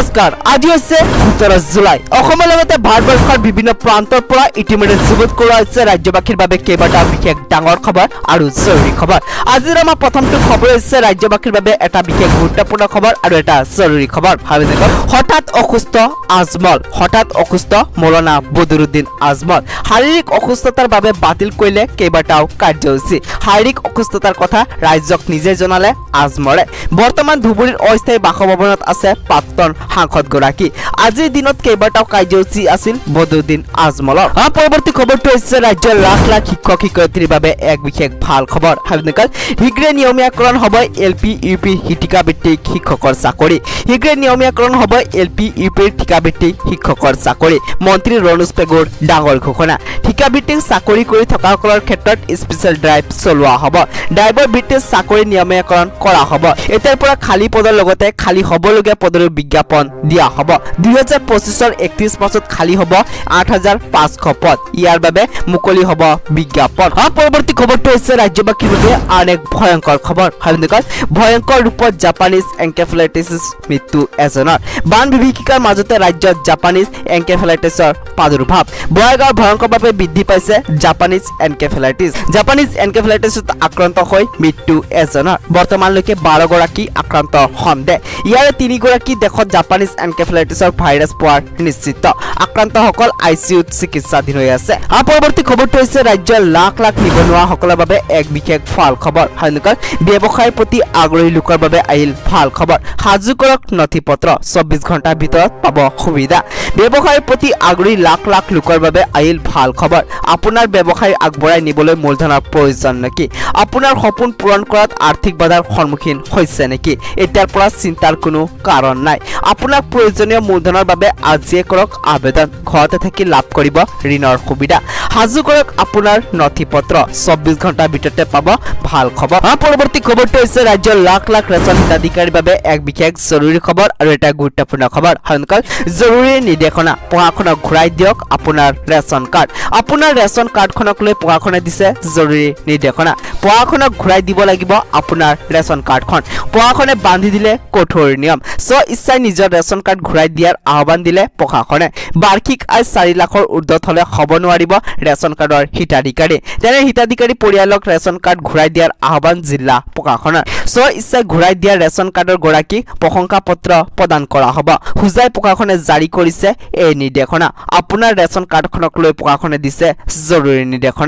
নমস্কাৰ আজি হৈছে ১৭ জুলাই অসমৰ লগতে ভাৰতবৰ্ষৰ বিভিন্ন প্ৰান্তৰ পৰা ইতিমধ্যে যুগুত কৰা হৈছে ৰাজ্যবাসীৰ বাবে কেইবাটাও বিশেষ ডাঙৰ খবৰ আৰু জৰুৰী খবৰ আজিৰ আমাৰ প্ৰথমটো খবৰ হৈছে ৰাজ্যবাসীৰ বাবে এটা বিশেষ গুৰুত্বপূৰ্ণ খবৰ আৰু এটা জৰুৰী খবৰ হঠাৎ অসুস্থ মৌলানা বদৰুদ্দিন আজমল শাৰীৰিক অসুস্থতাৰ বাবে বাতিল কৰিলে কেইবাটাও কাৰ্যসূচী শাৰীৰিক অসুস্থতাৰ কথা ৰাজ্যক নিজে জনালে আজমলে বৰ্তমান ধুবুৰীৰ অস্থায়ী বাসভৱনত আছে প্ৰাক্তন সাংসদগৰাকী আজিৰ দিনত কেইবাটাও কাৰ্যসূচী আছিল বদৰুদ্দিন আজমলৰ পৰৱৰ্তী খবৰটো হৈছে ৰাজ্যৰ লাখ লাখ শিক্ষক শিক্ষয়িত্ৰীৰ বাবে এক বিশেষ ভাল খবৰ শীঘ্ৰে নিয়মীয়াকৰণ হ'ব LP UP ঠিকাভিত্তিক শিক্ষকৰ চাকৰি শীঘ্ৰে নিয়মীয়াকৰণ হ'ব LP UP ঠিকাভিত্তিক শিক্ষকৰ চাকৰি মন্ত্ৰী ৰণোজ পেগুৰ ডাঙৰ ঘোষণা ঠিকাভিত্তিক চাকৰি কৰি থকাসকলৰ ক্ষেত্ৰত স্পেচিয়েল ড্ৰাইভ চলোৱা হ'ব ড্ৰাইভৰ ভিত্তিত চাকৰি নিয়মীয়াকৰণ কৰা হ'ব এতিয়াৰ পৰা খালী পদৰ লগতে খালী হ'বলগীয়া পদৰ বিজ্ঞাপন দিয়া হ'ব 2025 31 মাৰ্চত খালী হ'ব 8500 পদ ইয়াৰ বাবে মুকলি হ'ব বিজ্ঞাপন পৰৱৰ্তী খবৰটো হৈছে ৰাজ্যবাসীৰ বাবে আন এক ভয়ংকৰ খবৰ ভয়ংকৰ ৰূপত জাপানীজ এনকেফেলাইটিছ মৃত্যু এজনৰ বান বিভীষিকাৰ মাজতে ৰাজ্যত জাপানীজ এনকেফেলাইটিছৰ প্ৰাদুৰ্ভাৱ বয়াগাঁও ভয়ংকৰভাৱে বৃদ্ধি পাইছে জাপানীজ এনকেফেলাইটিছত আক্ৰান্ত হৈ মৃত্যু এজনৰ বৰ্তমানলৈকে 12 গৰাকী আক্ৰান্ত সন্দেহ ইয়াৰে 3 গৰাকী দেশত জাপানীজ এনকেফেলাইটিছৰ ভাইৰাছ পোৱাৰ নিশ্চিত আক্ৰান্তসকল ICUত চিকিৎসাধীন হৈ আছে পৰৱৰ্তী খবৰটো হৈছে ৰাজ্যৰ লাখ লাখ নিবনুৱাসকলৰ বাবে এক বিশেষ ভাল খবৰ ব্যৱসায়ৰ প্ৰতি আগ্ৰহী লোকৰ বাবে আহিল ভাল খবৰ সাজু কৰক নথিপত্ৰ 24 ঘণ্টাৰ ভিতৰত পাব সুবিধা ব্যৱসায়ৰ প্ৰতি আগ্ৰহী লাখ লাখ লোকৰ বাবে আহিল ভাল খবৰ আপোনাৰ ব্যৱসায় আগবঢ়াই নিবলৈ মূলধনৰ প্ৰয়োজন নেকি আপোনাৰ সপোন পূৰণ কৰাত আৰ্থিক বাধাৰ সন্মুখীন হৈছে নেকি এতিয়াৰ পৰা চিন্তাৰ কোনো কাৰণ নাই আপোনাক প্ৰয়োজনীয় মূলধনৰ বাবে আজিয়ে কৰক আবেদন ঘৰতে থাকি লাভ কৰিব ঋণৰ সুবিধা সাজু কৰক আপোনাৰ নথিপত্ৰ 24 ঘণ্টাৰ ভিতৰতে পাব ভাল খবৰ পৰৱৰ্তী খবৰটো হৈছে ৰাজ্যৰ লাখ লাখ ৰেচন হিতাধিকাৰীৰ বাবে এক বিশেষ জৰুৰী খবৰ আৰু এটা গুৰুত্বপূৰ্ণ খবৰ জৰুৰী নিৰ্দেশনা পঢ়াখনক ঘূৰাই দিয়ক আপোনাৰ ৰেচন কাৰ্ডখনক লৈ পঢ়াখনে দিছে জৰুৰী নিৰ্দেশনা পঢ়াখনক ঘূৰাই দিব লাগিব আপোনাৰ ৰেচন কাৰ্ডখন পঢ়াখনে বান্ধি দিলে কঠোৰ নিয়ম ইচ্ছাই নিজৰ ৰেচন কাৰ্ড ঘূৰাই দিয়াৰ আহ্বান দিলে প্ৰশাসনে বাৰ্ষিক আয় 4 লাখৰ ঊৰ্ধ্বত হলে হ'ব নোৱাৰিব ৰেচন কাৰ্ডৰ হিতাধিকাৰী তেনে হিতাধিকাৰী পৰিয়ালক ৰেচন কাৰ্ড ঘূৰাই দিয়াৰ আহ্বান জিলা প্ৰশাসনৰ ইচ্ছাই ঘূৰাই দিয়া ৰেচন কাৰ্ডৰ গৰাকীক প্ৰশংসা পত্ৰ প্ৰদান কৰা হ'ব হুজাই প্ৰশাসনে জাৰি কৰিছে এই নিৰ্দেশনা আপোনাৰ ৰেচন কাৰ্ডখনক লৈ প্ৰশাসনে দিছে জৰুৰী নিৰ্দেশনা